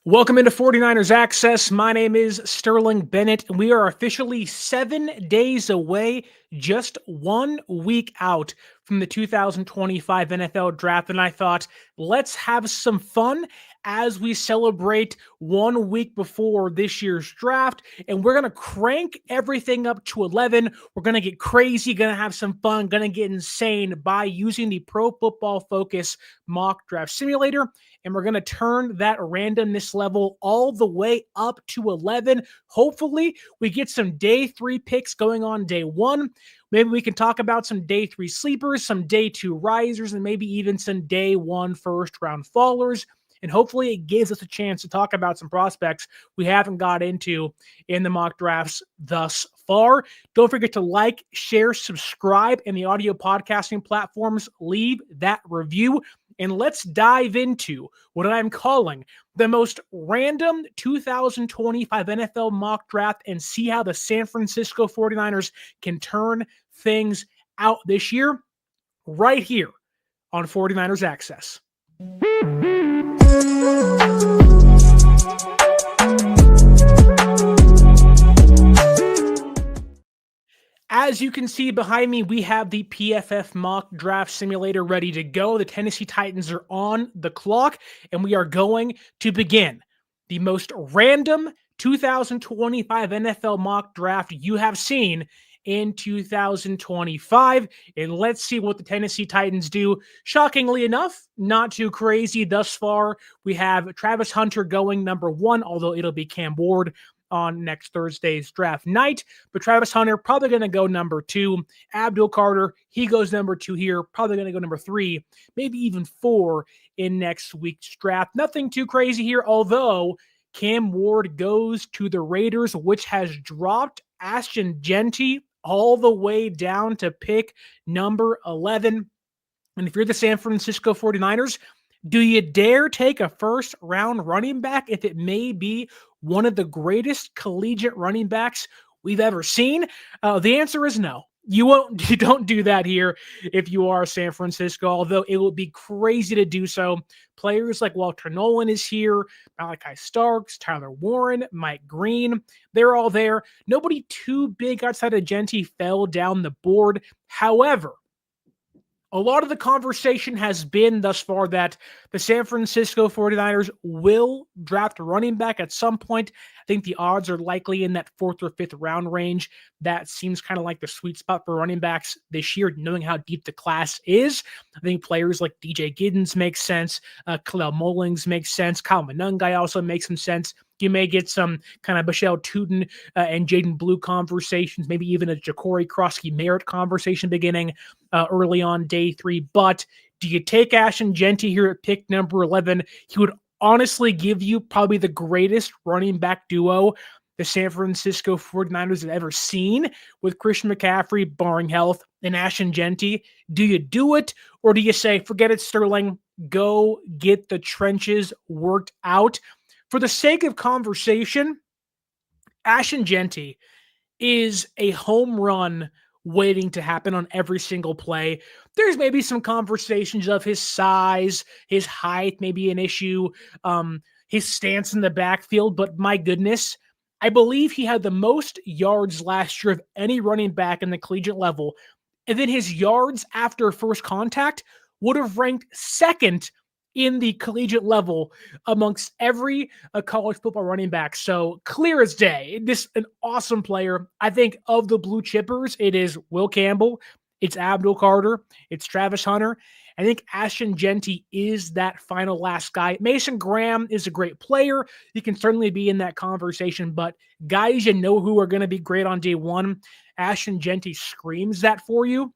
Welcome into 49ers Access. My name is Sterling Bennett, and we are officially 7 days away, just 1 week out from the 2025 NFL Draft. And I thought, let's have some fun as we celebrate 1 week before this year's draft. And we're going to crank everything up to 11. We're going to get crazy, going to have some fun, going to get insane by using the Pro Football Focus mock draft simulator. And we're going to turn that randomness level all the way up to 11. Hopefully, we get some day 3 picks going on day 1. Maybe we can talk about some day 3 sleepers, some day 2 risers, and maybe even some day 1 first-round fallers. And hopefully, it gives us a chance to talk about some prospects we haven't got into in the mock drafts thus far. Don't forget to like, share, subscribe in the audio podcasting platforms. Leave that review. And let's dive into what I'm calling the most random 2025 NFL mock draft and see how the San Francisco 49ers can turn things out this year right here on 49ers Access. As you can see behind me, we have the PFF mock draft simulator ready to go. The Tennessee Titans are on the clock, and we are going to begin the most random 2025 NFL mock draft you have seen in 2025. And let's see what the Tennessee Titans do. Shockingly enough, not too crazy thus far. We have Travis Hunter going number 1, although it'll be Cam Ward on next Thursday's draft night. But Travis Hunter probably going to go number 2. Abdul Carter, he goes number 2 here, probably going to go number 3, maybe even 4 in next week's draft. Nothing too crazy here, although Cam Ward goes to the Raiders, which has dropped Ashton Jeanty all the way down to pick number 11. And if you're the San Francisco 49ers, do you dare take a first-round running back if it may be one of the greatest collegiate running backs we've ever seen? The answer is no. You don't do that here if you are San Francisco, although it would be crazy to do so. Players like Walter Nolan is here, Malachi Starks, Tyler Warren, Mike Green, they're all there. Nobody too big outside of Jeanty fell down the board. However, a lot of the conversation has been thus far that the San Francisco 49ers will draft a running back at some point. I think the odds are likely in that 4th or 5th round range. That seems kind of like the sweet spot for running backs this year, knowing how deep the class is. I think players like DJ Giddens make sense. Khalil Mullings makes sense. Kyle Monangai also makes some sense. You may get some kind of Michelle Tootin and Jaden Blue conversations, maybe even a Ja'Cory Krosky-Merritt conversation beginning early on day 3. But do you take Ashton Jeanty here at pick number 11? He would honestly give you probably the greatest running back duo the San Francisco 49ers have ever seen, with Christian McCaffrey, barring health, and Ashton Jeanty. Do you do it, or do you say, forget it, Sterling, go get the trenches worked out? For the sake of conversation, Ashton Jeanty is a home run waiting to happen on every single play. There's maybe some conversations of his size, his height may be an issue, his stance in the backfield, but my goodness, I believe he had the most yards last year of any running back in the collegiate level. And then his yards after first contact would have ranked 2nd in the collegiate level amongst every college football running back. So clear as day, this an awesome player. I think of the blue chippers, it is Will Campbell, it's Abdul Carter, it's Travis Hunter. I think Ashton Jeanty is that final last guy. Mason Graham is a great player. He can certainly be in that conversation, but guys you know who are going to be great on day 1, Ashton Jeanty screams that for you.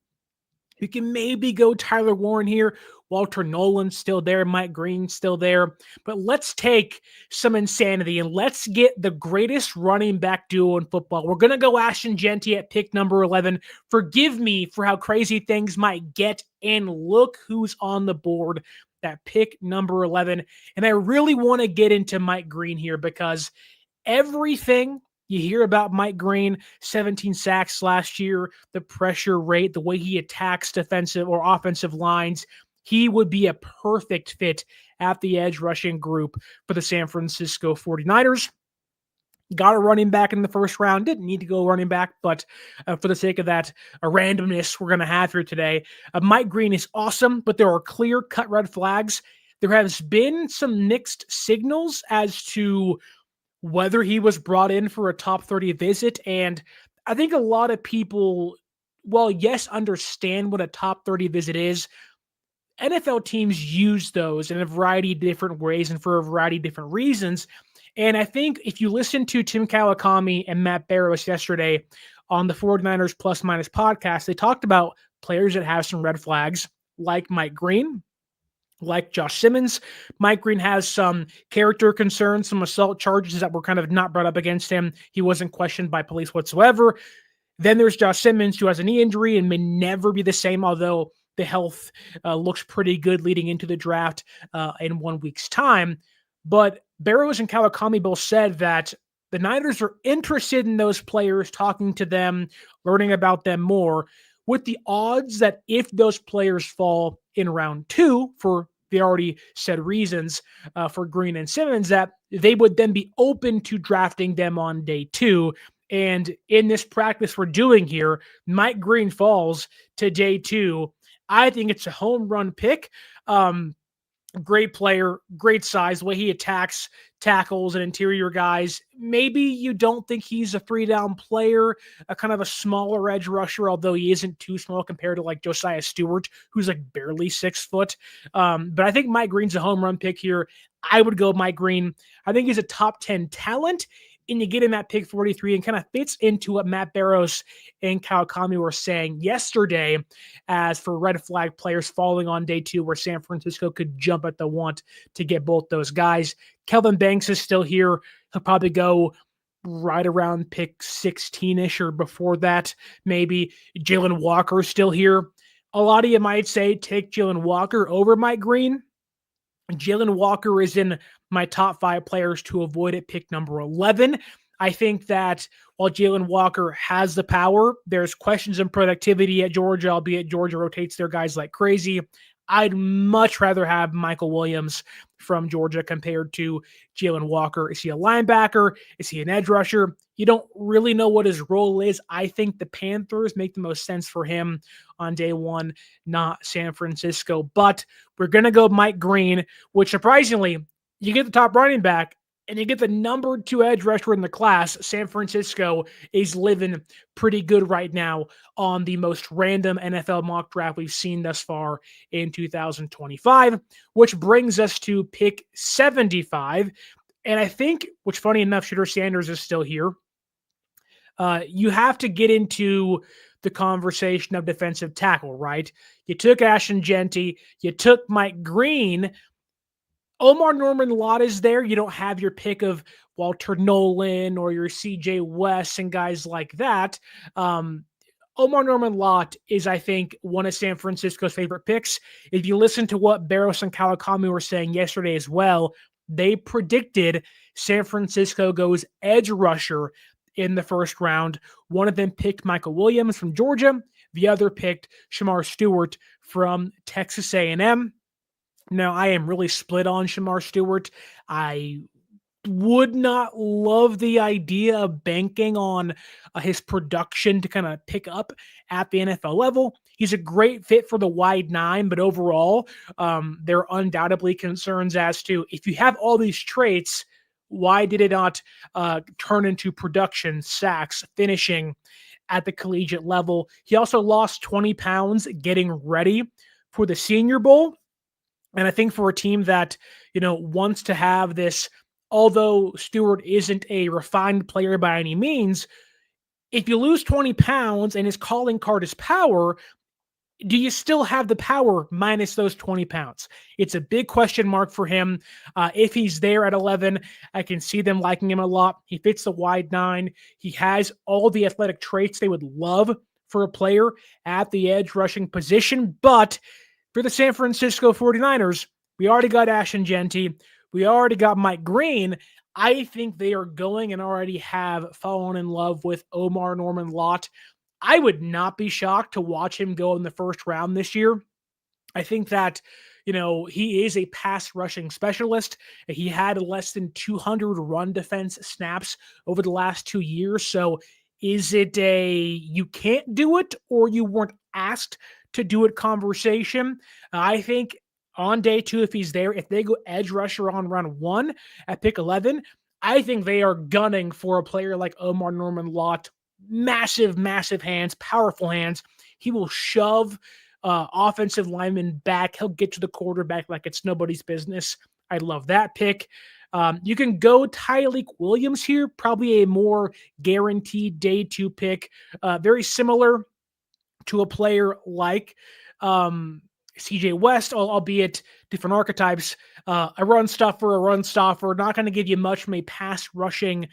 You can maybe go Tyler Warren here. Walter Nolan's still there. Mike Green's still there. But let's take some insanity and let's get the greatest running back duo in football. We're going to go Ashton Jeanty at pick number 11. Forgive me for how crazy things might get. And look who's on the board at pick number 11. And I really want to get into Mike Green here because everything you hear about Mike Green, 17 sacks last year, the pressure rate, the way he attacks defensive or offensive lines, he would be a perfect fit at the edge rushing group for the San Francisco 49ers. Got a running back in the first round. Didn't need to go running back, but for the sake of that randomness we're going to have here today, Mike Green is awesome, but there are clear-cut red flags. There has been some mixed signals as to whether he was brought in for a top 30 visit, and I think a lot of people, well, yes, understand what a top 30 visit is. NFL teams use those in a variety of different ways and for a variety of different reasons. And I think if you listen to Tim Kawakami and Matt Barrows yesterday on the 49ers Plus Minus podcast, they talked about players that have some red flags, like Mike Green, like Josh Simmons. Mike Green has some character concerns, some assault charges that were kind of not brought up against him. He wasn't questioned by police whatsoever. Then there's Josh Simmons, who has a knee injury and may never be the same, although the health looks pretty good leading into the draft in 1 week's time. But Barrows and Kawakami both said that the Niners are interested in those players, talking to them, learning about them more, with the odds that if those players fall in round 2 for the already said reasons for Green and Simmons, that they would then be open to drafting them on day 2. And in this practice we're doing here, Mike Green falls to day 2. I think it's a home run pick. Great player, great size, the way he attacks tackles and interior guys. Maybe you don't think he's a 3-down player, a kind of a smaller edge rusher, although he isn't too small compared to like Josiah Stewart, who's like barely 6 foot. But I think Mike Green's a home run pick here. I would go Mike Green. I think he's a top 10 talent. And you get him at pick 43 and kind of fits into what Matt Barrows and Kawakami were saying yesterday as for red flag players falling on day 2 where San Francisco could jump at the want to get both those guys. Kelvin Banks is still here. He'll probably go right around pick 16-ish or before that, maybe. Jalen Walker is still here. A lot of you might say take Jalen Walker over Mike Green. Jalen Walker is in my top 5 players to avoid at pick number 11. I think that while Jalen Walker has the power, there's questions in productivity at Georgia, albeit Georgia rotates their guys like crazy. I'd much rather have Michael Williams from Georgia compared to Jalen Walker. Is he a linebacker? Is he an edge rusher? You don't really know what his role is. I think the Panthers make the most sense for him on day 1, not San Francisco. But we're going to go Mike Green, which surprisingly, you get the top running back and you get the number 2 edge rusher in the class. San Francisco is living pretty good right now on the most random NFL mock draft we've seen thus far in 2025, which brings us to pick 75. And I think, which funny enough, Shedeur Sanders is still here. You have to get into the conversation of defensive tackle, right? You took Ashton Jeanty, you took Mike Green. Omar Norman Lott is there. You don't have your pick of Walter Nolan or your CJ West and guys like that. Omar Norman Lott is, I think, one of San Francisco's favorite picks. If you listen to what Barrows and Kawakami were saying yesterday as well, they predicted San Francisco goes edge rusher in the first round. One of them picked Michael Williams from Georgia. The other picked Shamar Stewart from Texas A&M. Now, I am really split on Shamar Stewart. I would not love the idea of banking on his production to kind of pick up at the NFL level. He's a great fit for the wide 9, but overall, there are undoubtedly concerns as to if you have all these traits, why did it not turn into production, sacks, finishing at the collegiate level? He also lost 20 pounds getting ready for the Senior Bowl. And I think for a team that, wants to have this, although Stewart isn't a refined player by any means, if you lose 20 pounds and his calling card is power, do you still have the power minus those 20 pounds? It's a big question mark for him. If he's there at 11, I can see them liking him a lot. He fits the wide 9. He has all the athletic traits they would love for a player at the edge rushing position. But for the San Francisco 49ers, we already got Ashton Jeanty. We already got Mike Green. I think they are going and already have fallen in love with Omar Norman Lott. I would not be shocked to watch him go in the first round this year. I think that, he is a pass rushing specialist. He had less than 200 run defense snaps over the last 2 years. So is it a you can't do it or you weren't asked to do it conversation? I think on day 2, if he's there, if they go edge rusher on round 1 at pick 11, I think they are gunning for a player like Omar Norman Lott. Massive, massive hands, powerful hands. He will shove offensive linemen back. He'll get to the quarterback like it's nobody's business. I love that pick. You can go Tyreek Williams here, probably a more guaranteed day 2 pick. Very similar to a player like CJ West, albeit different archetypes. A run stuffer, not going to give you much from a pass rushing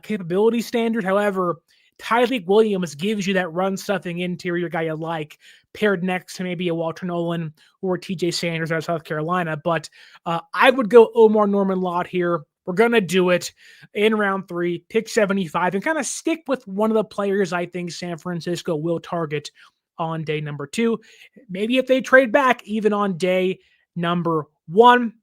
capability standard. However, Tyreek Williams gives you that run stuffing interior guy you like, paired next to maybe a Walter Nolan or TJ Sanders out of South Carolina. But I would go Omar Norman Lott here. We're going to do it in round 3, pick 75, and kind of stick with one of the players I think San Francisco will target on day number 2. Maybe if they trade back, even on day number 1.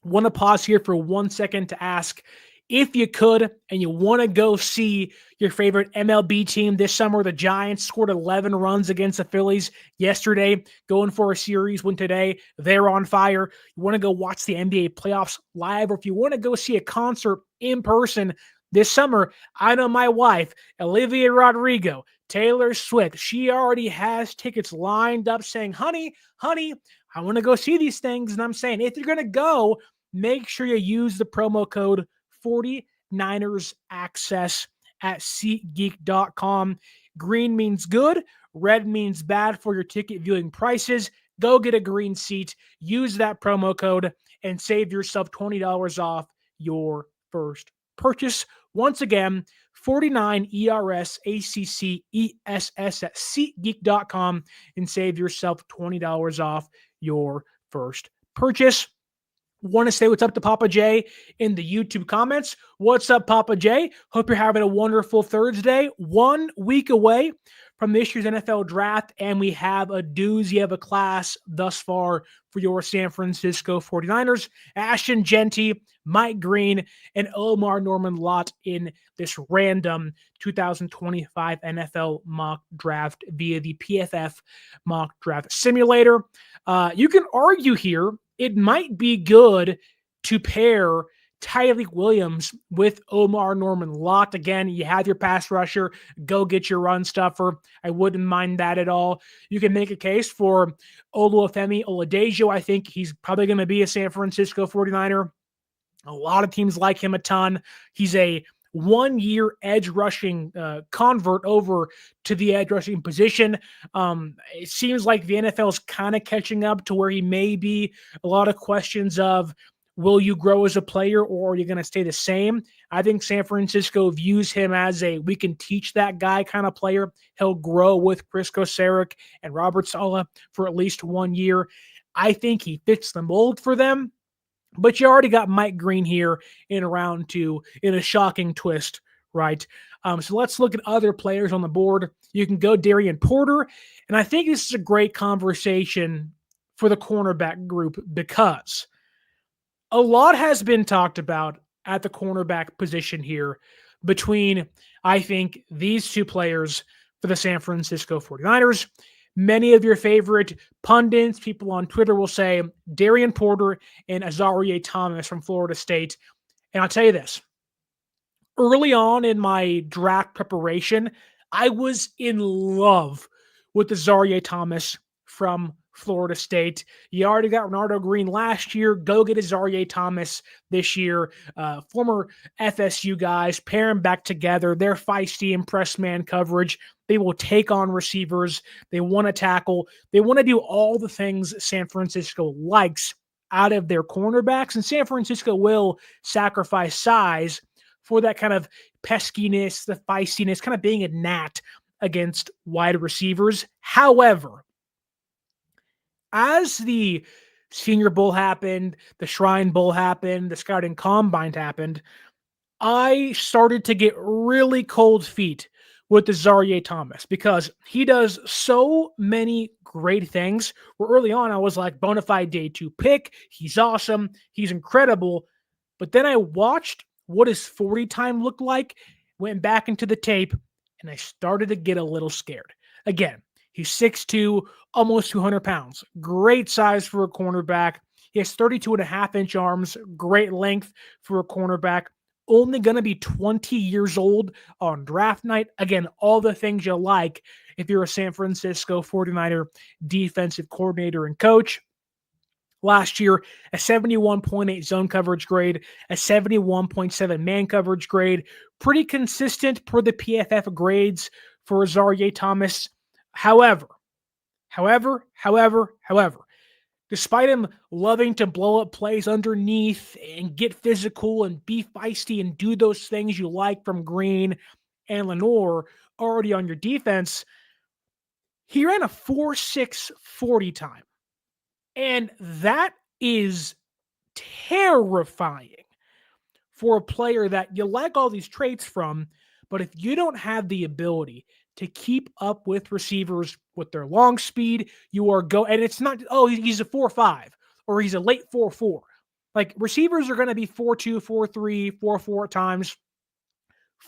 Want to pause here for 1 second to ask, if you could and you want to go see your favorite MLB team this summer, the Giants scored 11 runs against the Phillies yesterday, going for a series win today. They're on fire. You want to go watch the NBA playoffs live, or if you want to go see a concert in person this summer, I know my wife, Olivia Rodrigo, Taylor Swift, she already has tickets lined up saying, honey, I want to go see these things. And I'm saying, if you're going to go, make sure you use the promo code 49ers access at SeatGeek.com. Green means good. Red means bad for your ticket viewing prices. Go get a green seat. Use that promo code and save yourself $20 off your first purchase. Once again, 49 ERS ACC ESS at SeatGeek.com and save yourself $20 off your first purchase. Want to say what's up to Papa J in the YouTube comments. What's up, Papa J? Hope you're having a wonderful Thursday. 1 week away from this year's NFL draft, and we have a doozy of a class thus far for your San Francisco 49ers. Ashton Genty, Mike Green, and Omar Norman Lott in this random 2025 NFL mock draft via the PFF mock draft simulator. You can argue here it might be good to pair Tyreek Williams with Omar Norman Lott. Again, you have your pass rusher, go get your run stuffer. I wouldn't mind that at all. You can make a case for Oluwafemi Oladejo. I think he's probably going to be a San Francisco 49er. A lot of teams like him a ton. He's a 1-year edge rushing convert over to the edge rushing position. It seems like the NFL is kind of catching up to where he may be. A lot of questions of, will you grow as a player or are you going to stay the same? I think San Francisco views him as a we can teach that guy kind of player. He'll grow with Chris Kocurek and Robert Saleh for at least 1 year. I think he fits the mold for them. But you already got Mike Green here in round 2 in a shocking twist, right? So let's look at other players on the board. You can go Darian Porter. And I think this is a great conversation for the cornerback group because a lot has been talked about at the cornerback position here between, I think, these 2 players for the San Francisco 49ers. Many of your favorite pundits, people on Twitter will say Darian Porter and Azareye'h Thomas from Florida State. And I'll tell you this. Early on in my draft preparation, I was in love with Azareye'h Thomas from Florida State. You already got Renardo Green last year. Go get Azareye'h Thomas this year. Former FSU guys, pair them back together. They're feisty in press man coverage. They will take on receivers. They want to tackle. They want to do all the things San Francisco likes out of their cornerbacks. And San Francisco will sacrifice size for that kind of peskiness, the feistiness, kind of being a gnat against wide receivers. However, as the Senior Bowl happened, the Shrine Bowl happened, the Scouting Combine happened, I started to get really cold feet with Azareye'h Thomas because he does so many great things. Where early on, I was like, bona fide day 2 pick. He's awesome. He's incredible. But then I watched what his 40 time looked like, went back into the tape, and I started to get a little scared. Again, he's 6'2", almost 200 pounds. Great size for a cornerback. He has 32.5-inch arms, great length for a cornerback. Only going to be 20 years old on draft night. Again, all the things you like if you're a San Francisco 49er defensive coordinator and coach. Last year, a 71.8 zone coverage grade, a 71.7 man coverage grade. Pretty consistent per the PFF grades for Azareye'h Thomas. However, despite him loving to blow up plays underneath and get physical and be feisty and do those things you like from Green and Lenore already on your defense, he ran a 4.6 40 time. And that is terrifying for a player that you like all these traits from, but if you don't have the ability to keep up with receivers with their long speed, and it's not, he's a 4.5 or he's a late 4.4. Like, receivers are going to be 4.2, 4.3, 4.4 at times.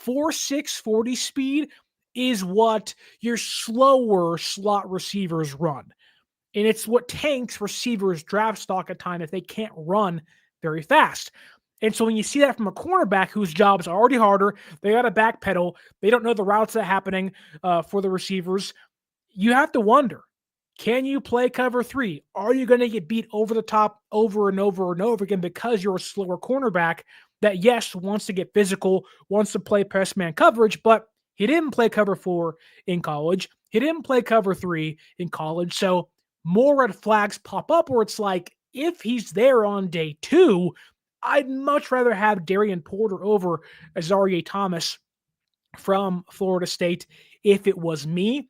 4.6 40 speed is what your slower slot receivers run. And it's what tanks receivers' draft stock at time if they can't run very fast. And so when you see that from a cornerback whose job is already harder, they got to backpedal, they don't know the routes that are happening for the receivers, you have to wonder, can you play cover 3? Are you going to get beat over the top over and over and over again because you're a slower cornerback that, yes, wants to get physical, wants to play press man coverage, but he didn't play cover 4 in college. He didn't play cover 3 in college. So more red flags pop up where it's like, if he's there on day 2, I'd much rather have Darian Porter over Azareye'h Thomas from Florida State if it was me.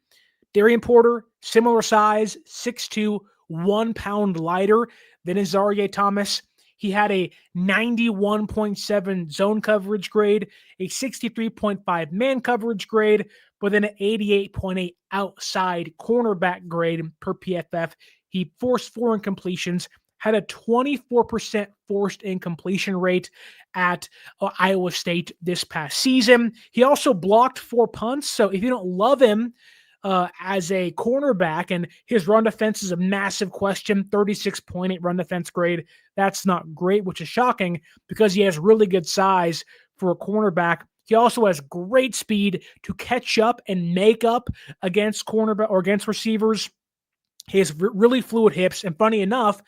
Darian Porter, similar size, 6'2", 1 pound lighter than Azareye'h Thomas. He had a 91.7 zone coverage grade, a 63.5 man coverage grade, but then an 88.8 outside cornerback grade per PFF. He forced 4 incompletions, had a 24% forced incompletion rate at Iowa State this past season. He also blocked 4 punts, so if you don't love him as a cornerback, and his run defense is a massive question, 36.8 run defense grade, that's not great, which is shocking because he has really good size for a cornerback. He also has great speed to catch up and make up against cornerback or against receivers. He has really fluid hips, and funny enough,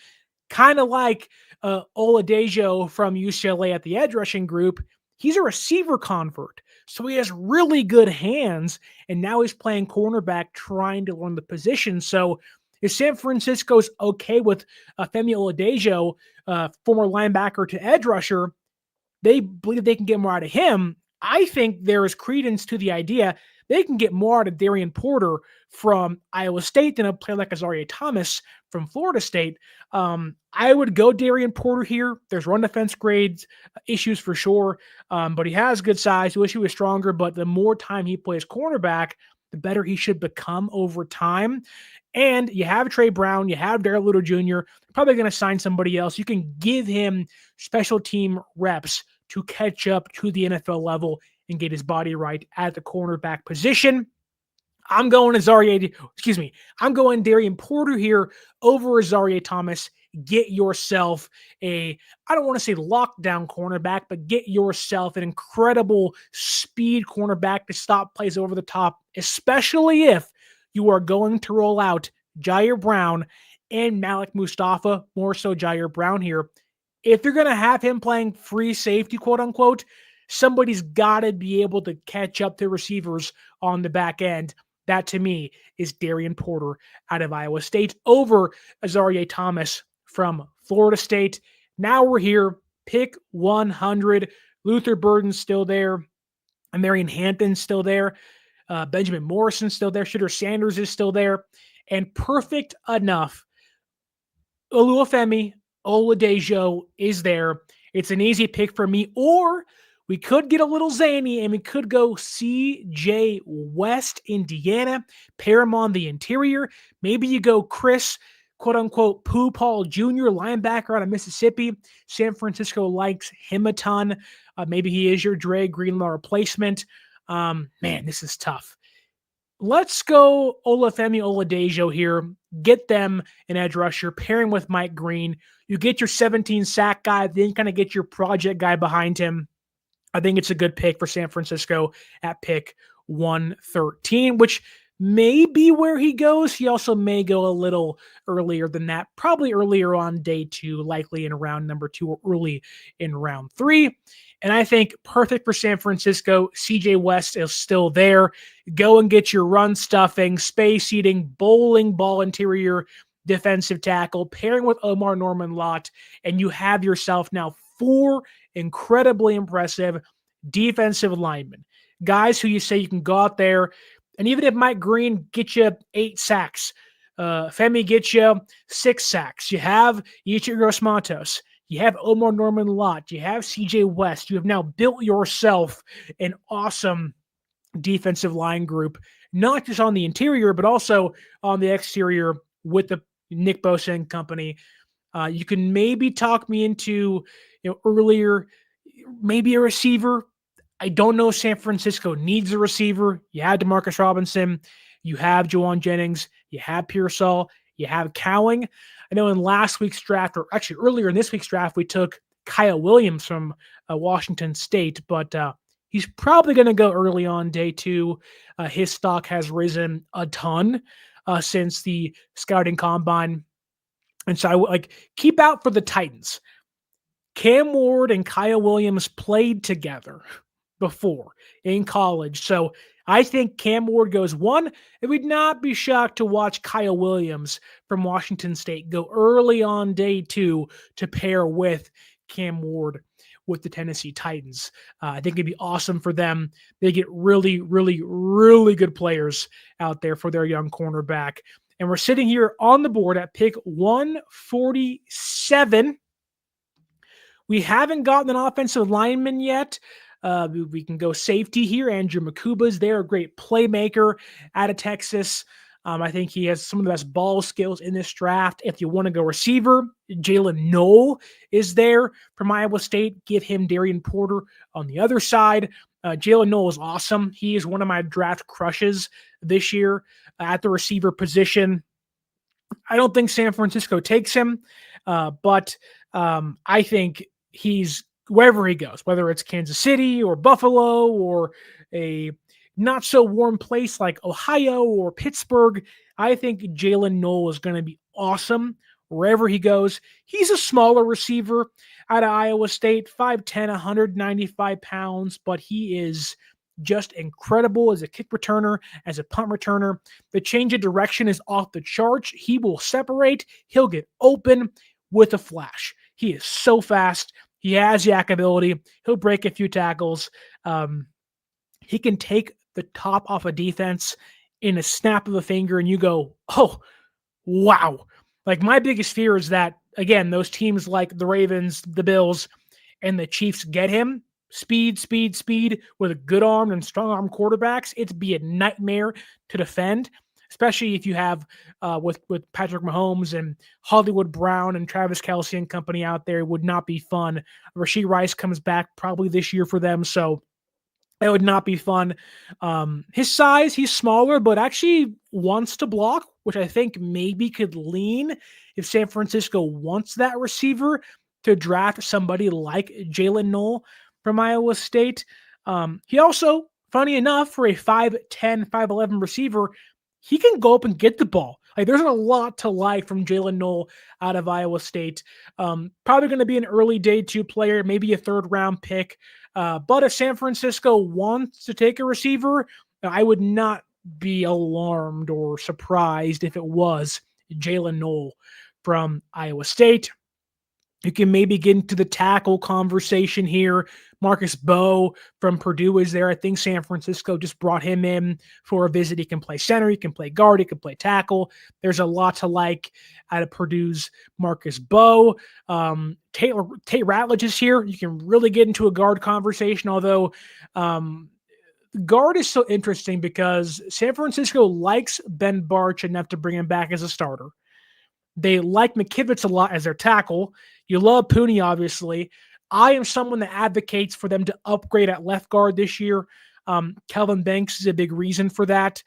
kind of like Oladejo from UCLA at the edge rushing group, he's a receiver convert. So he has really good hands, and now he's playing cornerback trying to learn the position. So if San Francisco's okay with Femi Oladejo, former linebacker to edge rusher, they believe they can get more out of him. I think there is credence to the idea they can get more out of Darian Porter from Iowa State than a player like Azareye'h Thomas from Florida State. I would go Darian Porter here. There's run defense grades issues for sure, but he has good size. I wish he was stronger, but the more time he plays cornerback, the better he should become over time. And you have Trey Brown, you have Darrell Luter Jr., probably going to sign somebody else. You can give him special team reps to catch up to the NFL level and get his body right at the cornerback position. I'm going Darian Porter here over Azareye'h Thomas. Get yourself I don't want to say lockdown cornerback, but get yourself an incredible speed cornerback to stop plays over the top, especially if you are going to roll out Jair Brown and Malik Mustafa, more so Jair Brown here. If you're going to have him playing free safety, quote unquote, somebody's got to be able to catch up to receivers on the back end. That, to me, is Darian Porter out of Iowa State over Azareye'h Thomas from Florida State. Now we're here. Pick 100. Luther Burden's still there. Marion Hampton's still there. Benjamin Morrison's still there. Shedeur Sanders is still there. And perfect enough, Oluwafemi Oladejo is there. It's an easy pick for me. Or We could get a little zany and we could go CJ West, Indiana, pair him on the interior. Maybe you go Chris, quote unquote, Pooh Paul Jr., linebacker out of Mississippi. San Francisco likes him a ton. Maybe he is your Dre Greenlaw replacement. Man, this is tough. Let's go Olafemi Oladejo here. Get them an edge rusher, pairing with Mike Green. You get your 17 sack guy, then kind of get your project guy behind him. I think it's a good pick for San Francisco at pick 113, which may be where he goes. He also may go a little earlier than that, probably earlier on day 2, likely in round number 2 or early in round 3. And I think perfect for San Francisco. CJ West is still there. Go and get your run stuffing, space eating, bowling ball interior defensive tackle, pairing with Omar Norman Lott, and you have yourself now 4 incredibly impressive defensive linemen. Guys who you say you can go out there, and even if Mike Green gets you 8 sacks, Femi gets you 6 sacks, you have Yetur Gross-Matos, you have Omar Norman Lott, you have CJ West, you have now built yourself an awesome defensive line group, not just on the interior, but also on the exterior with the Nick Bosa and company. You can maybe talk me into, earlier, maybe a receiver. I don't know if San Francisco needs a receiver. You have Demarcus Robinson. You have Juwan Jennings. You have Pearsall. You have Cowing. I know in last week's draft, or actually earlier in this week's draft, we took Kyle Williams from Washington State, but he's probably going to go early on day 2. His stock has risen a ton since the scouting combine. And so I would keep out for the Titans. Cam Ward and Kyle Williams played together before in college. So I think Cam Ward goes 1. It would not be shocked to watch Kyle Williams from Washington State go early on day 2 to pair with Cam Ward with the Tennessee Titans. I think it'd be awesome for them. They get really, really, really good players out there for their young cornerback. And we're sitting here on the board at pick 147. We haven't gotten an offensive lineman yet. We can go safety here. Andrew Makuba's there, a great playmaker out of Texas. I think he has some of the best ball skills in this draft. If you want to go receiver, Jalen Noel is there from Iowa State. Give him Darian Porter on the other side. Jalen Noel is awesome. He is one of my draft crushes this year at the receiver position. I don't think San Francisco takes him, but I think he's wherever he goes, whether it's Kansas City or Buffalo or a not so warm place like Ohio or Pittsburgh. I think Jalen Noel is going to be awesome wherever he goes. He's a smaller receiver out of Iowa State, 5'10", 195 pounds, but he is just incredible as a kick returner, as a punt returner. The change of direction is off the charts. He will separate. He'll get open with a flash. He is so fast. He has yak ability. He'll break a few tackles. He can take the top off a defense in a snap of a finger, and you go, oh, wow. My biggest fear is that, again, those teams like the Ravens, the Bills, and the Chiefs get him. Speed with a good arm and strong arm quarterbacks. It'd be a nightmare to defend, especially if you have with Patrick Mahomes and Hollywood Brown and Travis Kelce and company out there. It would not be fun. Rashee Rice comes back probably this year for them, so it would not be fun. His size, he's smaller, but actually wants to block, which I think maybe could lean if San Francisco wants that receiver to draft somebody like Jalen Noel from Iowa State. He also, funny enough, for a 5'10", 5'11" receiver, he can go up and get the ball. There's a lot to like from Jalen Noel out of Iowa State. Probably going to be an early day 2 player, maybe a 3rd round pick. But if San Francisco wants to take a receiver, I would not be alarmed or surprised if it was Jalen Noel from Iowa State. You can maybe get into the tackle conversation here. Marcus Bowe from Purdue is there. I think San Francisco just brought him in for a visit. He can play center, he can play guard, he can play tackle. There's a lot to like out of Purdue's Marcus Bowe. Tate Ratledge is here. You can really get into a guard conversation, although guard is so interesting because San Francisco likes Ben Barch enough to bring him back as a starter. They like McKivitz a lot as their tackle. You love Purdy, obviously. I am someone that advocates for them to upgrade at left guard this year. Kelvin Banks is a big reason for that.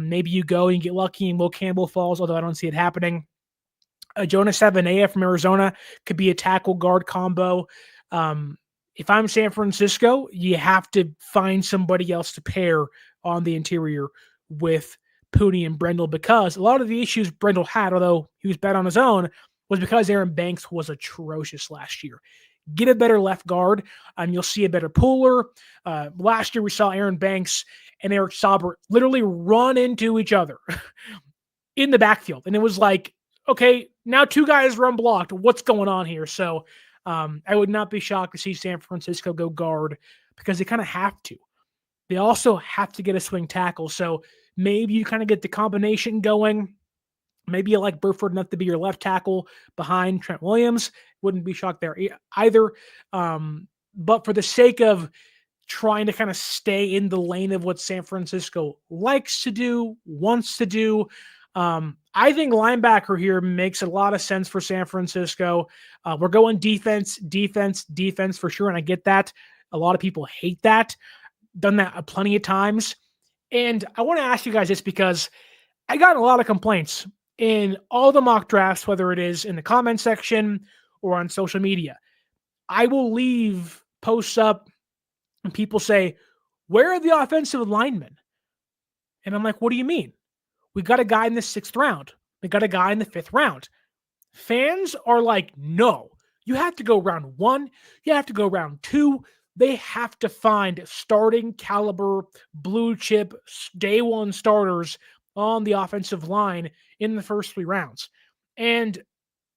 Maybe you go and get lucky and Will Campbell falls, although I don't see it happening. Jonas Savaiinaea from Arizona could be a tackle guard combo. If I'm San Francisco, you have to find somebody else to pair on the interior with Purdy and Brendel, because a lot of the issues Brendel had, although he was bad on his own, was because Aaron Banks was atrocious last year. Get a better left guard, and you'll see a better puller. Last year, we saw Aaron Banks and Eric Sauber literally run into each other in the backfield. And it was like, okay, now two guys run blocked. What's going on here? So I would not be shocked to see San Francisco go guard because they kind of have to. They also have to get a swing tackle. So maybe you kind of get the combination going. Maybe you like Burford enough to be your left tackle behind Trent Williams. Wouldn't be shocked there either. But for the sake of trying to kind of stay in the lane of what San Francisco likes to do, wants to do, I think linebacker here makes a lot of sense for San Francisco. We're going defense for sure, and I get that. A lot of people hate that. Done that plenty of times. And I want to ask you guys this because I got a lot of complaints in all the mock drafts, whether it is in the comment section or on social media. I will leave posts up and people say, where are the offensive linemen? And I'm like, what do you mean? We got a guy in the 6th round. We got a guy in the 5th round. Fans are like, no, you have to go round 1. You have to go round 2. They have to find starting caliber, blue chip, day one starters on the offensive line in the first 3 rounds. And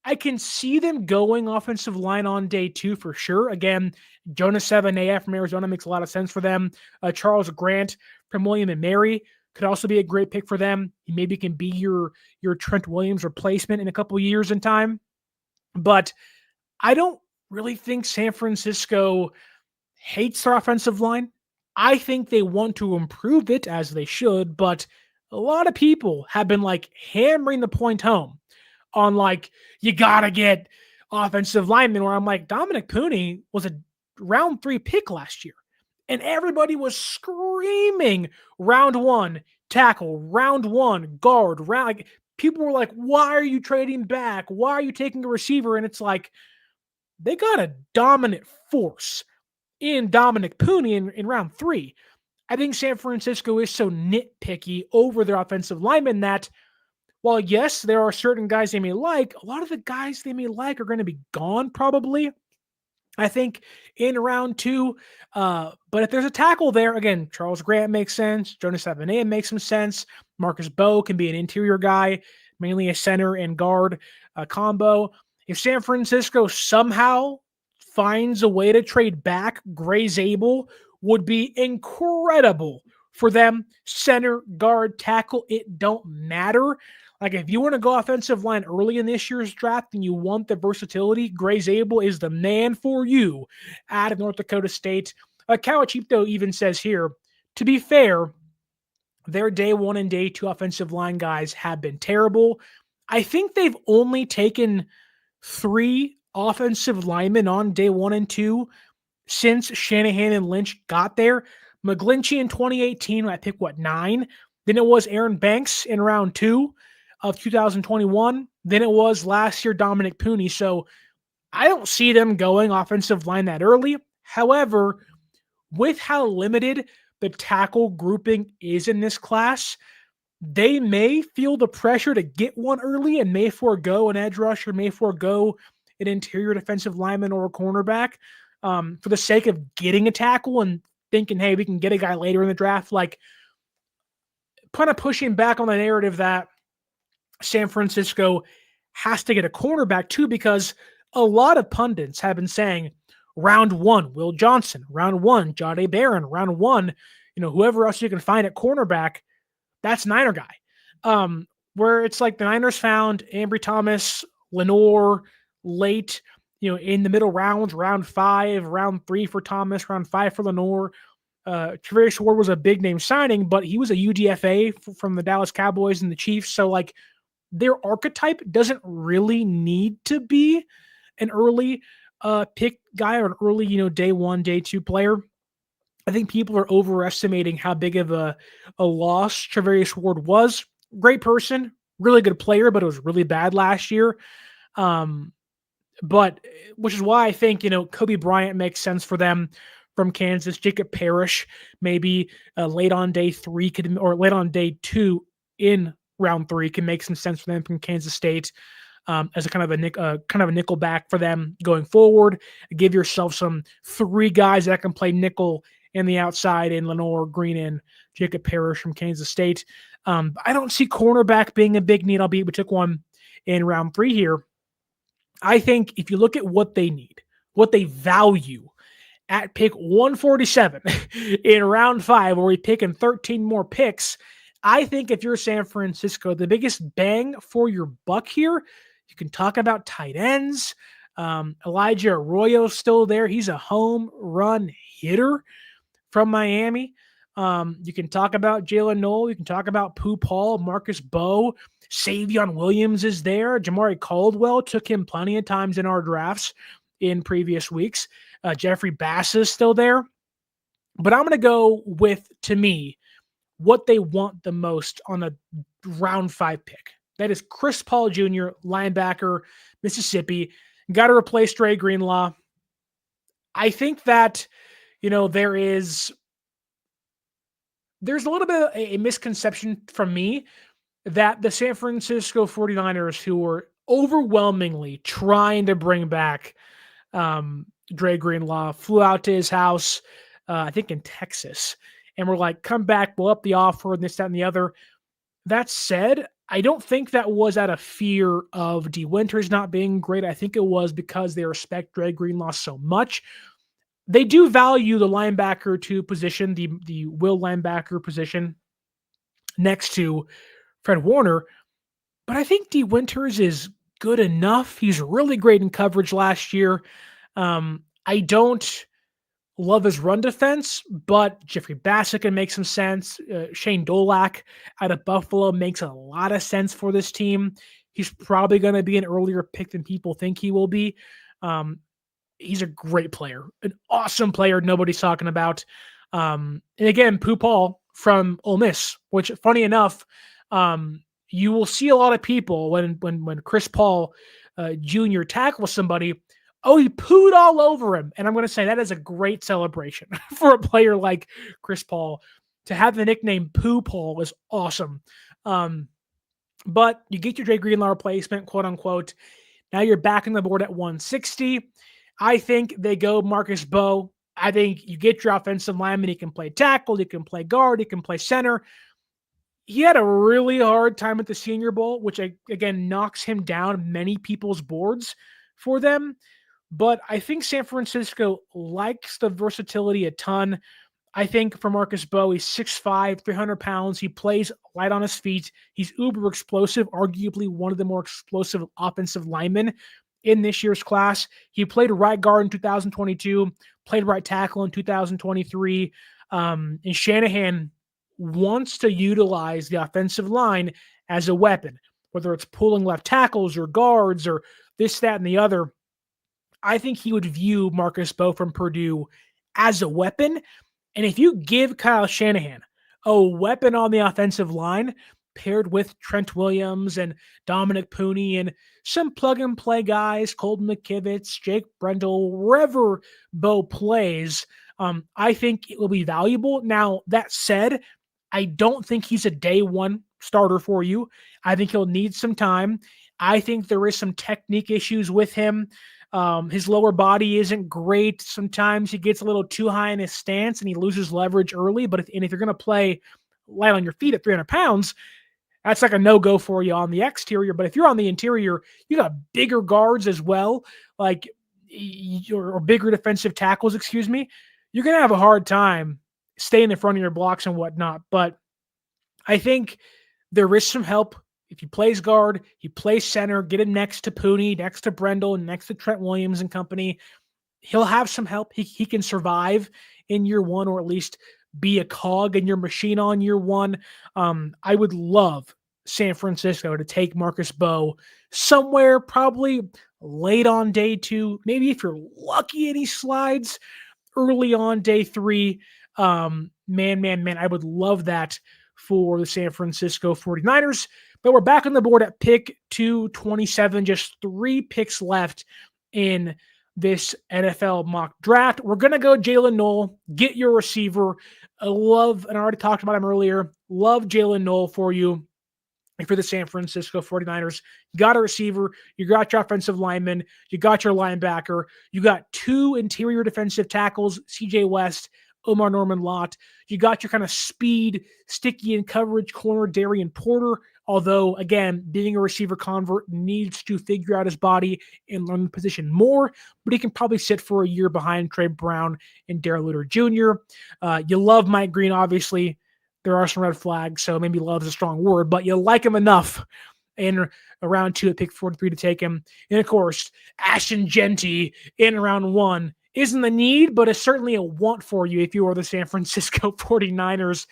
I can see them going offensive line on day 2 for sure. Again, Jonas Savaiinaea from Arizona makes a lot of sense for them. Charles Grant from William and Mary could also be a great pick for them. He maybe can be your Trent Williams replacement in a couple years in time. But I don't really think San Francisco hates their offensive line. I think they want to improve it, as they should, but a lot of people have been like hammering the point home on like, you got to get offensive linemen, where I'm like, Dominic Purdy was a round 3 pick last year. And everybody was screaming round 1 tackle, round 1 guard, like people were like, why are you trading back? Why are you taking a receiver? And it's like, they got a dominant force in Dominic Purdy in round 3. I think San Francisco is so nitpicky over their offensive linemen that while, yes, there are certain guys they may like, a lot of the guys they may like are going to be gone probably, I think, in round 2. But if there's a tackle there, again, Charles Grant makes sense. Jonas Savaiinaea makes some sense. Marcus Bowe can be an interior guy, mainly a center and guard combo. If San Francisco somehow finds a way to trade back, Gray Zabel would be incredible for them. Center, guard, tackle, it don't matter. Like, if you want to go offensive line early in this year's draft and you want the versatility, Gray Zabel is the man for you out of North Dakota State. Kawachipto even says here, to be fair, their day 1 and day 2 offensive line guys have been terrible. I think they've only taken 3 offensive linemen on day 1 and 2 since Shanahan and Lynch got there. McGlinchey in 2018, I picked 9? Then it was Aaron Banks in round 2 of 2021. Then it was last year Dominic Purdy. So I don't see them going offensive line that early. However, with how limited the tackle grouping is in this class, they may feel the pressure to get one early and may forego an edge rusher, may forego an interior defensive lineman or a cornerback for the sake of getting a tackle and thinking, hey, we can get a guy later in the draft. Like, kind of pushing back on the narrative that San Francisco has to get a cornerback too, because a lot of pundits have been saying round one, Will Johnson, round one, Jahdae Barron, round one, whoever else you can find at cornerback, that's Niner guy. Where it's like the Niners found Ambry Thomas, Lenore late, in the middle rounds, round 5, round 3 for Thomas, round 5 for Lenore. Travarius Ward was a big name signing, but he was a UDFA from the Dallas Cowboys and the Chiefs. So like their archetype doesn't really need to be an early pick guy or an early, day 1, day 2 player. I think people are overestimating how big of a loss Travarius Ward was. Great person, really good player, but it was really bad last year. But which is why I think, Kobe Bryant makes sense for them from Kansas. Jacob Parrish, maybe late on day 3 or late on day 2 in round 3 can make some sense for them from Kansas State. As a kind of a nickel back for them going forward. Give yourself some 3 guys that can play nickel in the outside in Lenore, Green, and Jacob Parrish from Kansas State. I don't see cornerback being a big need, albeit we took one in round 3 here. I think if you look at what they need, what they value at pick 147 in round 5, where we pick in 13 more picks, I think if you're San Francisco, the biggest bang for your buck here, you can talk about tight ends. Elijah Arroyo's still there. He's a home run hitter from Miami. You can talk about Jalen Noel. You can talk about Pooh Paul, Marcus Bowe. Savion Williams is there. Jamari Caldwell took him plenty of times in our drafts in previous weeks. Jeffrey Bass is still there. But I'm going to go with, to me, what they want the most on a round 5 pick. That is Chris Paul Jr., linebacker, Mississippi. Got to replace Dre Greenlaw. I think that, there's a little bit of a misconception from me that the San Francisco 49ers, who were overwhelmingly trying to bring back Dre Greenlaw, flew out to his house, I think in Texas, and were like, come back, we'll up the offer, and this, that, and the other. That said, I don't think that was out of fear of D. Winters not being great. I think it was because they respect Dre Greenlaw so much. They do value the linebacker 2 position, the will linebacker position next to Fred Warner. But I think D. Winters is good enough. He's really great in coverage last year. I don't love his run defense, but Jeffrey Bassett can make some sense. Shane Dolak out of Buffalo makes a lot of sense for this team. He's probably going to be an earlier pick than people think he will be. He's a great player, an awesome player nobody's talking about. And again, Pooh Paul from Ole Miss, which, funny enough, you will see a lot of people when Chris Paul Jr. tackles somebody, he pooed all over him. And I'm going to say that is a great celebration for a player like Chris Paul. To have the nickname Pooh Paul is awesome. But you get your Dre Greenlaw replacement, quote unquote. Now you're back on the board at 160. I think they go Marcus Bowe. I think you get your offensive lineman. He can play tackle. He can play guard. He can play center. He had a really hard time at the Senior Bowl, which, again, knocks him down many people's boards for them. But I think San Francisco likes the versatility a ton. I think for Marcus Bowe, he's 6'5", 300 pounds. He plays light on his feet. He's uber explosive, arguably one of the more explosive offensive linemen in this year's class. He played right guard in 2022, played right tackle in 2023. And Shanahan wants to utilize the offensive line as a weapon, whether it's pulling left tackles or guards or this, that, and the other. I think he would view Marcus Bowe from Purdue as a weapon. And if you give Kyle Shanahan a weapon on the offensive line, paired with Trent Williams and Dominic Pooney and some plug-and-play guys, Colton McKivitz, Jake Brendel, wherever Bowe plays, I think it will be valuable. Now, that said, I don't think he's a day 1 starter for you. I think he'll need some time. I think there is some technique issues with him. His lower body isn't great. Sometimes he gets a little too high in his stance and he loses leverage early. But if you're going to play light on your feet at 300 pounds, that's like a no-go for you on the exterior. But if you're on the interior, you got bigger guards as well, like or bigger defensive tackles, excuse me, you're going to have a hard time staying in front of your blocks and whatnot. But I think there is some help. If he plays guard, he plays center, get him next to Purdy, next to Brendel, next to Trent Williams and company. He'll have some help. He can survive in year one, or at least be a cog in your machine on year one. I would love San Francisco to take Marcus Bowe somewhere probably late on day 2. Maybe if you're lucky and he slides early on day 3. Man, I would love that for the San Francisco 49ers. But we're back on the board at pick 227, just 3 picks left in this NFL mock draft. We're going to go Jalen Noel, get your receiver. I love, and I already talked about him earlier, love Jalen Noel for you. And for the San Francisco 49ers, you got a receiver, you got your offensive lineman, you got your linebacker, you got 2 interior defensive tackles, CJ West, Omar Norman-Lott. You got your kind of speed, sticky in coverage corner, Darian Porter. Although, again, being a receiver convert, needs to figure out his body and learn the position more, but he can probably sit for a year behind Trey Brown and Darrell Luter Jr. You love Mike Green, obviously. There are some red flags, so maybe love is a strong word, but you like him enough in round 2 at pick 43 to take him. And, of course, Ashton Jeanty in round 1 isn't the need, but it's certainly a want for you if you are the San Francisco 49ers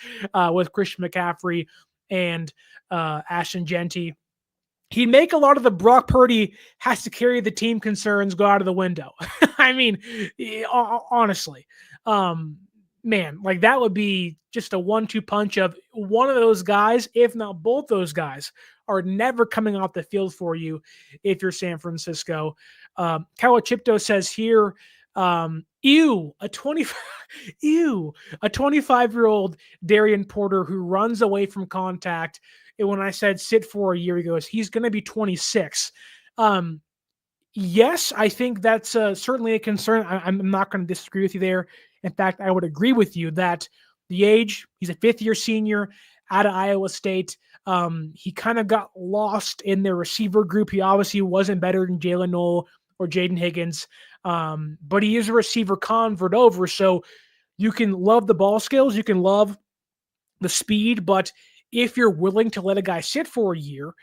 with Christian McCaffrey and Ashton Jeanty. He'd make a lot of the Brock Purdy has to carry the team concerns go out of the window. I mean, honestly, man, like that would be just a 1-2 punch of one of those guys, if not both those guys, are never coming off the field for you if you're San Francisco. Kawachipto says here, a 25-year-old Darian Porter who runs away from contact. And when I said sit for a year, he goes, he's going to be 26. Yes, I think that's certainly a concern. I'm not going to disagree with you there. In fact, I would agree with you that the age, he's a 5th-year senior out of Iowa State. He kind of got lost in their receiver group. He obviously wasn't better than Jalen Noel or Jaden Higgins, but he is a receiver convert over. So you can love the ball skills, you can love the speed, but if you're willing to let a guy sit for a year,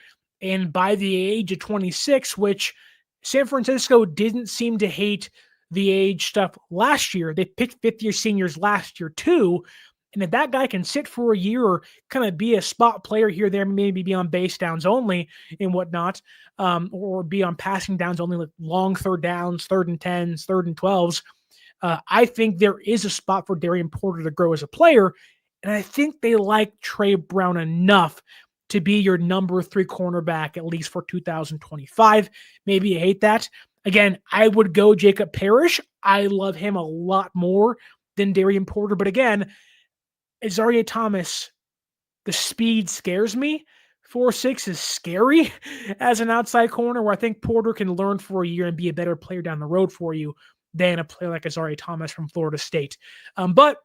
and by the age of 26, which San Francisco didn't seem to hate the age stuff last year. They picked 5th-year seniors last year too. And if that guy can sit for a year or kind of be a spot player here, there, maybe be on base downs only and whatnot, or be on passing downs only, like long 3rd downs, 3rd and 10s, 3rd and 12s, I think there is a spot for Darian Porter to grow as a player. And I think they like Trey Brown enough to be your number 3 cornerback, at least for 2025. Maybe you hate that. Again, I would go Jacob Parrish. I love him a lot more than Darian Porter. But again, Azaria Thomas, the speed scares me. 4.6 is scary as an outside corner, where I think Porter can learn for a year and be a better player down the road for you than a player like Azaria Thomas from Florida State. But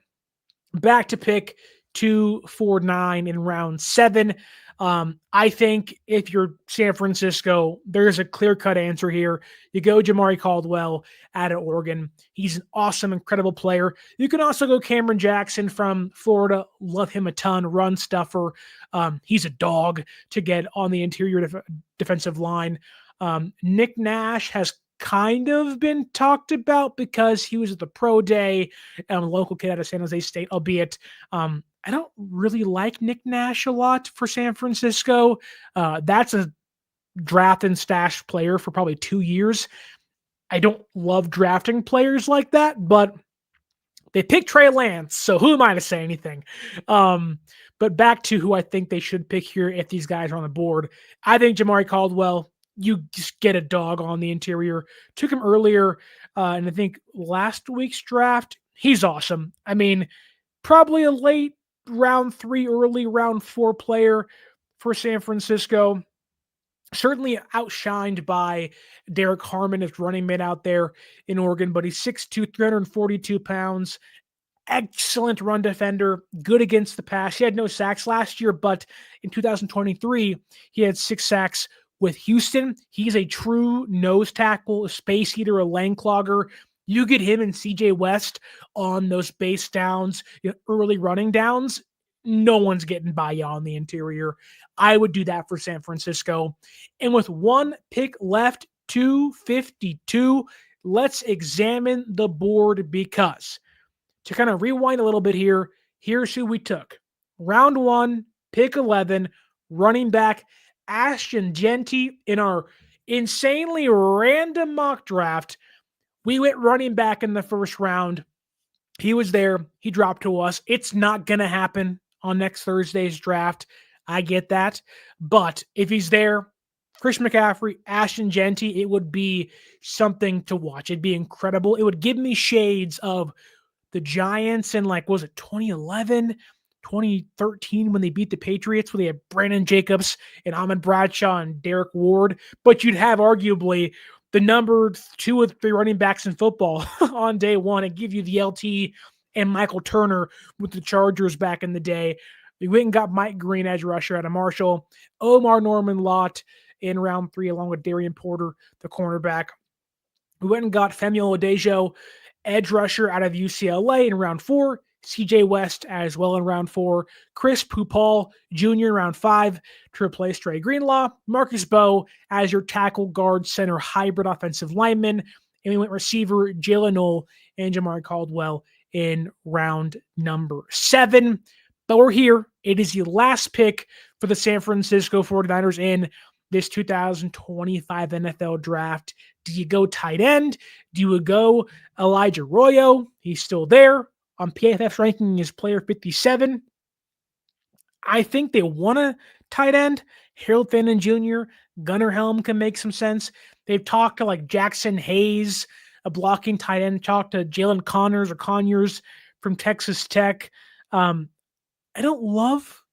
back to pick 249 in round 7. I think if you're San Francisco, there's a clear-cut answer here. You go Jamari Caldwell out of Oregon. He's an awesome, incredible player. You can also go Cameron Jackson from Florida. Love him a ton. Run stuffer. He's a dog to get on the interior defensive line. Nick Nash has kind of been talked about because he was at the pro day, a local kid out of San Jose State, albeit I don't really like Nick Nash a lot for San Francisco. That's a draft and stash player for probably 2 years. I don't love drafting players like that, but they picked Trey Lance, so who am I to say anything? But back to who I think they should pick here if these guys are on the board. I think Jamari Caldwell, you just get a dog on the interior. Took him earlier, and I think last week's draft, he's awesome. I mean, probably a late round 3, early round 4 player for San Francisco. Certainly outshined by Derrick Harmon, his running mate out there in Oregon, but he's 6'2", 342 pounds. Excellent run defender, good against the pass. He had no sacks last year, but in 2023, he had 6 sacks with Houston. He's a true nose tackle, a space eater, a lane clogger. You get him and CJ West on those base downs, early running downs. No one's getting by you on the interior. I would do that for San Francisco. And with one pick left, 252, let's examine the board because to kind of rewind a little bit here, here's who we took. Round 1, pick 11, running back Ashton Jeanty in our insanely random mock draft. We went running back in the first round. He was there. He dropped to us. It's not going to happen on next Thursday's draft. I get that. But if he's there, Chris McCaffrey, Ashton Jeanty, it would be something to watch. It'd be incredible. It would give me shades of the Giants in was it 2011, 2013 when they beat the Patriots, where they had Brandon Jacobs and Ahmed Bradshaw and Derrick Ward. But you'd have arguably the number 2 or 3 running backs in football on day one and give you the LT and Michael Turner with the Chargers back in the day. We went and got Mike Green, edge rusher out of Marshall, Omar Norman Lott in round 3, along with Darian Porter, the cornerback. We went and got Femi Oladejo, edge rusher out of UCLA in round 4, CJ West as well in round 4, Chris Pupal Jr. in round 5 to replace Trey Greenlaw, Marcus Bowe as your tackle, guard, center, hybrid offensive lineman, and we went receiver Jalen Knoll and Jamar Caldwell in round number 7. But we're here. It is the last pick for the San Francisco 49ers in this 2025 NFL draft. Do you go tight end? Do you go Elijah Arroyo? He's still there. On PFF's ranking is player 57. I think they want a tight end. Harold Fannin Jr., Gunnar Helm can make some sense. They've talked to Jackson Hayes, a blocking tight end, talked to Jalen Conyers from Texas Tech. I don't love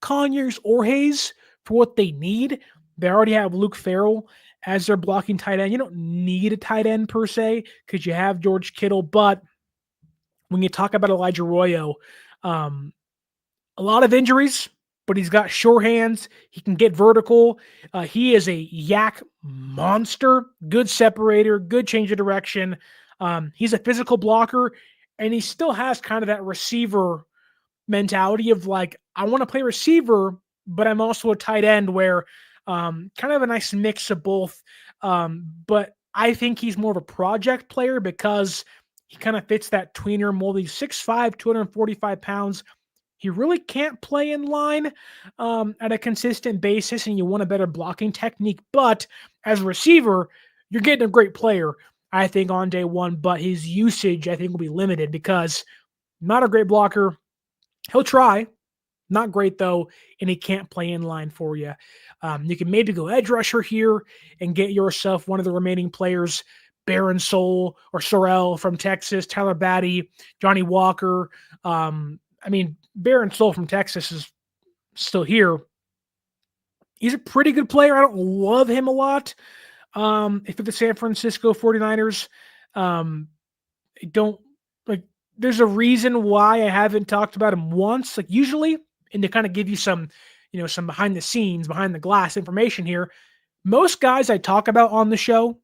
Conyers or Hayes for what they need. They already have Luke Farrell as their blocking tight end. You don't need a tight end per se because you have George Kittle. But when you talk about Elijah Arroyo, a lot of injuries, but he's got sure hands. He can get vertical. He is a yak monster, good separator, good change of direction. He's a physical blocker, and he still has kind of that receiver mentality of I want to play receiver, but I'm also a tight end where kind of a nice mix of both. But I think he's more of a project player because he kind of fits that tweener mold. He's 6'5", 245 pounds. He really can't play in line at a consistent basis, and you want a better blocking technique. But as a receiver, you're getting a great player, I think, on day one. But his usage, I think, will be limited because not a great blocker. He'll try. Not great, though, and he can't play in line for you. You can maybe go edge rusher here and get yourself one of the remaining players, Baron Sorrell from Texas, Tyler Batty, Johnny Walker. Baron Soul from Texas is still here. He's a pretty good player. I don't love him a lot. If you're the San Francisco 49ers, I don't there's a reason why I haven't talked about him once. Usually, and to kind of give you some behind the scenes, behind the glass information here, most guys I talk about on the show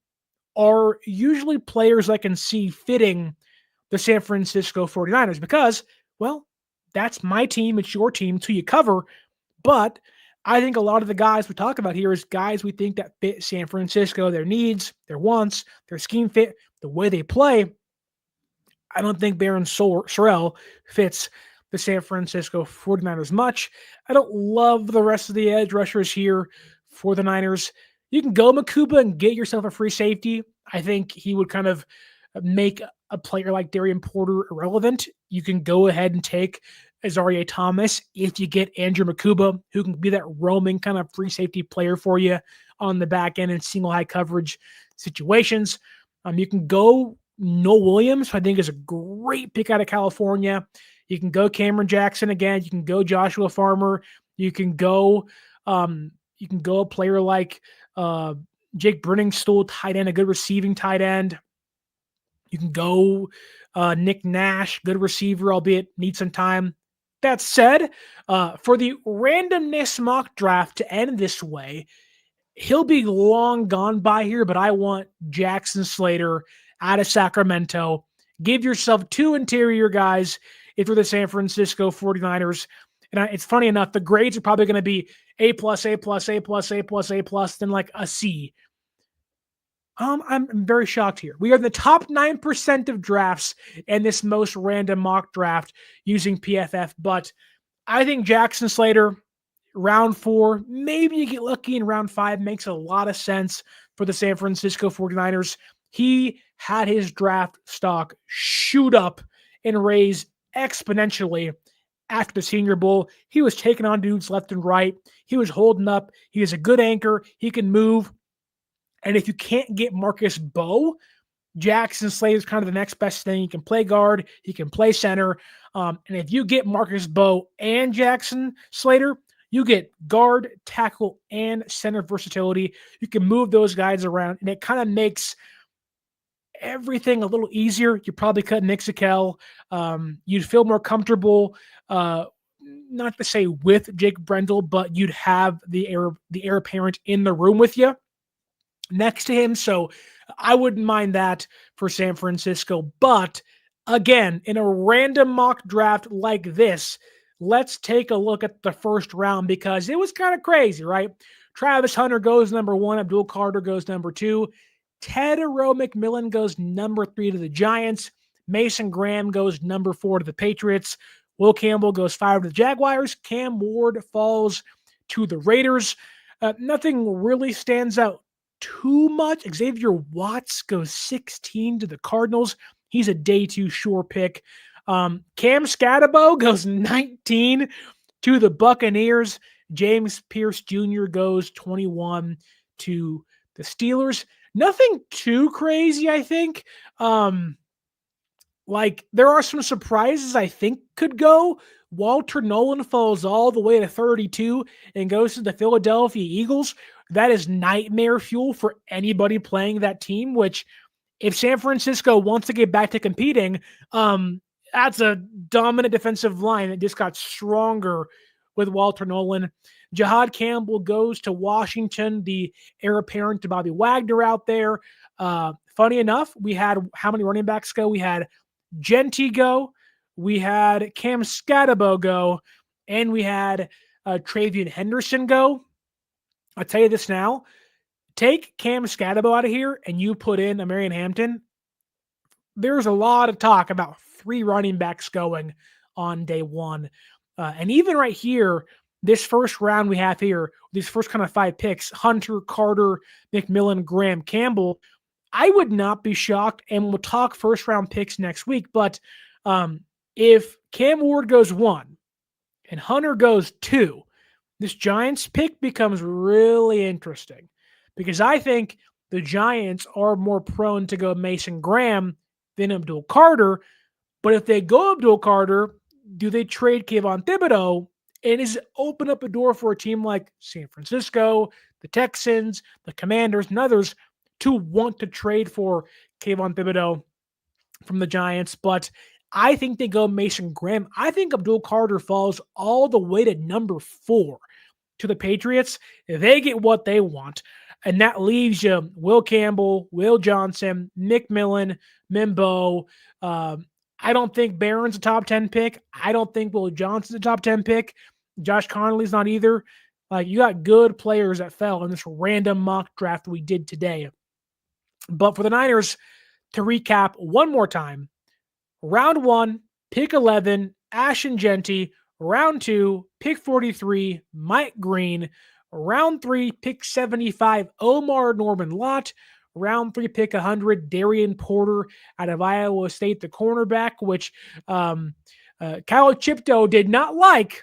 are usually players I can see fitting the San Francisco 49ers because, well, that's my team. It's your team. It's who you cover. But I think a lot of the guys we talk about here is guys we think that fit San Francisco, their needs, their wants, their scheme fit, the way they play. I don't think Baron Sorrell fits the San Francisco 49ers much. I don't love the rest of the edge rushers here for the Niners. You can go Makuba and get yourself a free safety. I think he would kind of make a player like Darian Porter irrelevant. You can go ahead and take Azareye'h Thomas if you get Andrew Makuba, who can be that roaming kind of free safety player for you on the back end in single high coverage situations. You can go Noah Williams, who I think is a great pick out of California. You can go Cameron Jackson again. You can go Joshua Farmer. You can go a player like Jake Brenningstool, tight end, a good receiving tight end. You can go Nick Nash, good receiver, albeit need some time. That said, for the randomness mock draft to end this way, He'll be long gone by here, but I want Jackson Slater out of Sacramento. Give yourself 2 interior guys if you're the San Francisco 49ers. And it's funny enough, the grades are probably going to be A plus, A plus, A plus, A plus, A plus, then like a C. I'm very shocked here. We are in the top 9% of drafts in this most random mock draft using PFF, but I think Jackson Slater, round 4, maybe you get lucky in round 5, makes a lot of sense for the San Francisco 49ers. He had his draft stock shoot up and raise exponentially after the Senior Bowl. He was taking on dudes left and right. He was holding up. He is a good anchor. He can move. And if you can't get Marcus Bowe, Jackson Slater is kind of the next best thing. He can play guard. He can play center. And if you get Marcus Bowe and Jackson Slater, you get guard, tackle, and center versatility. You can move those guys around, and it kind of makes everything a little easier. You probably cut Nick Zakelj. You'd feel more comfortable, not to say with Jake Brendel, but you'd have the heir apparent in the room with you next to him. So I wouldn't mind that for San Francisco. But again, in a random mock draft like this, let's take a look at the first round because it was kind of crazy, right? Travis Hunter goes number 1. Abdul Carter goes number 2. Tedero McMillan goes number 3 to the Giants. Mason Graham goes number 4 to the Patriots. Will Campbell goes 5 to the Jaguars. Cam Ward falls to the Raiders. Nothing really stands out too much. Xavier Watts goes 16 to the Cardinals. He's a day 2 sure pick. Cam Scatabo goes 19 to the Buccaneers. James Pierce Jr. goes 21 to the Steelers. Nothing too crazy, I think. Like, there are some surprises I think could go. Walter Nolan falls all the way to 32 and goes to the Philadelphia Eagles. That is nightmare fuel for anybody playing that team, which if San Francisco wants to get back to competing, that's a dominant defensive line that just got stronger with Walter Nolan. Jahad Campbell goes to Washington, the heir apparent to Bobby Wagner out there. Funny enough, we had how many running backs go? We had Genty go, we had Cam Scatabo go, and we had Travion Henderson go. I'll tell you this now. Take Cam Scatabo out of here and you put in Marion Hampton. There's a lot of talk about 3 running backs going on day 1. And even right here, this first round we have here, these first kind of 5 picks, Hunter, Carter, McMillan, Graham, Campbell, I would not be shocked, and we'll talk first round picks next week, but if Cam Ward goes 1 and Hunter goes 2, this Giants pick becomes really interesting because I think the Giants are more prone to go Mason Graham than Abdul Carter. But if they go Abdul Carter, do they trade Kayvon Thibodeau? And is it open up a door for a team like San Francisco, the Texans, the Commanders, and others to want to trade for Kayvon Thibodeau from the Giants? But I think they go Mason Graham. I think Abdul Carter falls all the way to number 4 to the Patriots. They get what they want. And that leaves you Will Campbell, Will Johnson, McMillan, Mimbo. I don't think Barron's a top 10 pick. I don't think Will Johnson's a top 10 pick. Josh Connolly's not either. Like, you got good players that fell in this random mock draft we did today. But for the Niners, to recap one more time, round 1, pick 11, Ashton Genty. Round 2, pick 43, Mike Green. Round 3, pick 75, Omar Norman Lott. Round 3, pick 100, Darian Porter out of Iowa State, the cornerback, which Kyle Chipto did not like,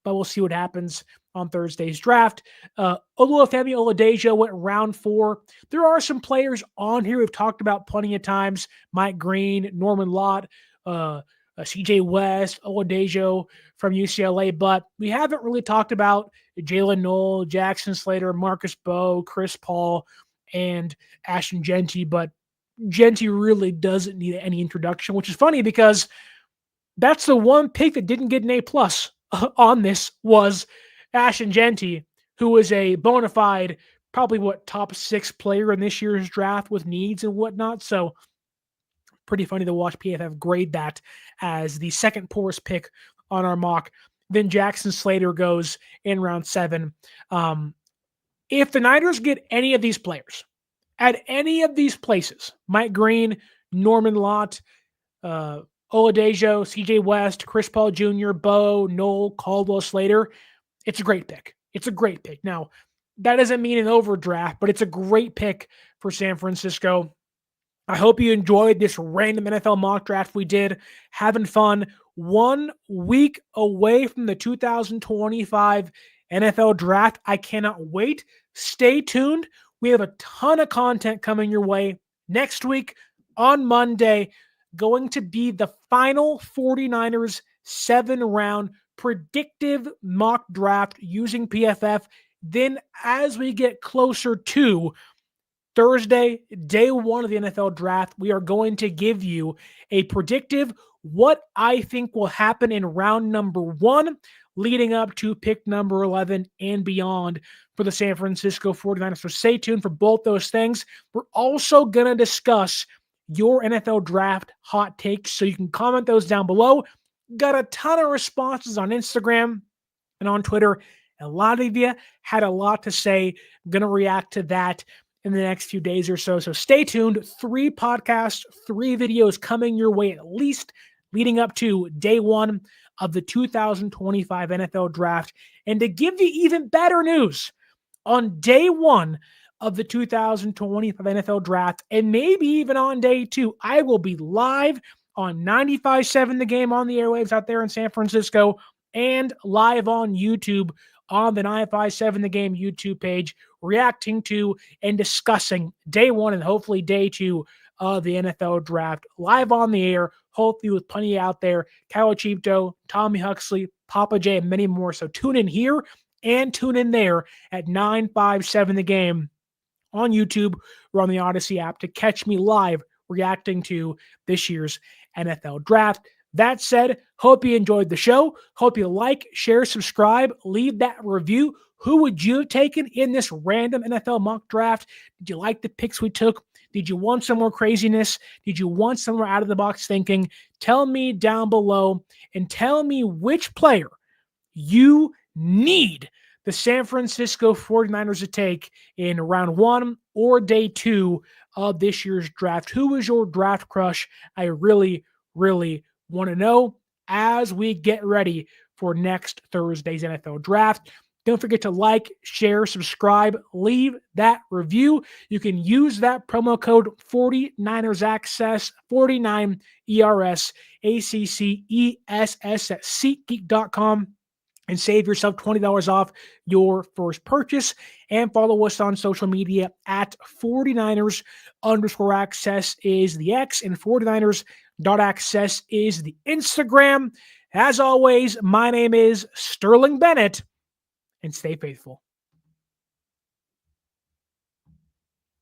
but we'll see what happens on Thursday's draft. Olufemi Oladejo went round 4. There are some players on here we've talked about plenty of times. Mike Green, Norman Lott, CJ West, Oladejo from UCLA, but we haven't really talked about Jalen Noel, Jackson Slater, Marcus Bowe, Chris Paul, and Ashton Genty, but Genty really doesn't need any introduction, which is funny because that's the one pick that didn't get an A+ on this was Ashton Genty, who is a bona fide, probably top 6 player in this year's draft with needs and whatnot. So pretty funny to watch PFF grade that as the second poorest pick on our mock. Then Jackson Slater goes in round 7. If the Niners get any of these players at any of these places, Mike Green, Norman Lott, Oladejo, CJ West, Chris Paul Jr., Bo, Noel, Caldwell, Slater, it's a great pick. It's a great pick. Now, that doesn't mean an overdraft, but it's a great pick for San Francisco. I hope you enjoyed this random NFL mock draft we did. Having fun. 1 week away from the 2025 NFL draft. I cannot wait. Stay tuned. We have a ton of content coming your way next week on Monday. Going to be the final 49ers 7-round predictive mock draft using PFF. Then as we get closer to Thursday, day 1 of the NFL draft, we are going to give you a predictive what I think will happen in round number 1 leading up to pick number 11 and beyond for the San Francisco 49ers. So stay tuned for both those things. We're also going to discuss your NFL draft hot takes, so you can comment those down below. Got a ton of responses on Instagram and on Twitter. A lot of you had a lot to say. Going to react to that in the next few days or so. So stay tuned. 3 podcasts, 3 videos coming your way at least leading up to day 1 of the 2025 NFL draft. And to give you even better news, on day 1 of the 2025 NFL draft, and maybe even on day 2, I will be live on 95.7 The Game on the airwaves out there in San Francisco and live on YouTube on the 957 The Game YouTube page, reacting to and discussing day 1 and hopefully day 2 of the NFL draft live on the air, hopefully with plenty out there. Kyle Chipto, Tommy Huxley, Papa J, and many more. So tune in here and tune in there at 957 The Game on YouTube or on the Odyssey app to catch me live reacting to this year's NFL draft. That said, hope you enjoyed the show. Hope you like, share, subscribe, leave that review. Who would you have taken in this random NFL mock draft? Did you like the picks we took? Did you want some more craziness? Did you want some more out of the box thinking? Tell me down below and tell me which player you need the San Francisco 49ers to take in round 1 or day 2 of this year's draft. Who is your draft crush? I really, really want to know as we get ready for next Thursday's NFL draft. Don't forget to like, share, subscribe, leave that review. You can use that promo code 49ERSAccess, 49 ERS ACCESS at SeatGeek.com and save yourself $20 off your first purchase. And follow us on social media at 49ers_access is the X and 49ers.access is the Instagram. As always, my name is Sterling Bennett, and stay faithful.